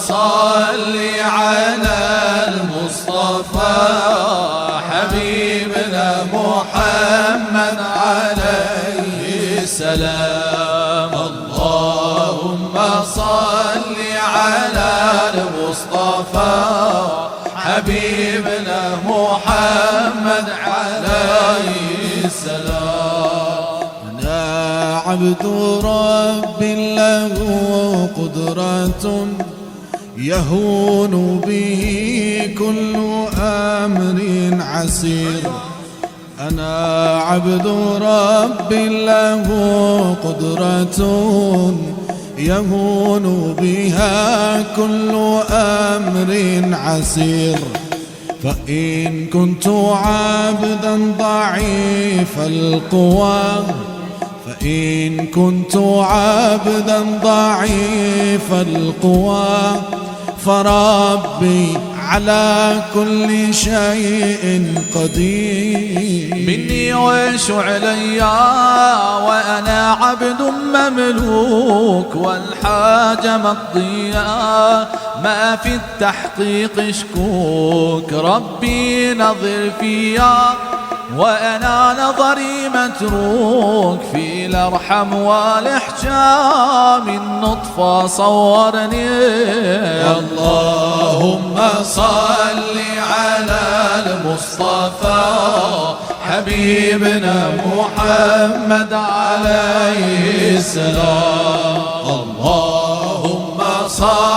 صل على المصطفى حبيبنا محمد عليه السلام. اللهم صل على المصطفى حبيبنا محمد عليه السلام. أنا عبد رب له قدرة يهون به كل أمر عسير. أنا عبد رب له قدرة يهون بها كل أمر عسير. فإن كنت عبدا ضعيف القوى فإن كنت عبدا ضعيف القوى فربي على كل شيء قدير. مني ويش علي وأنا عبد مملوك والحاجة مقضية ما في التحقيق شكوك. ربي نظر فيا وأنا نظري متروك في الأرحم والإحجام النطفة صورني. اللهم صل على المصطفى حبيبنا محمد عليه السلام. اللهم صل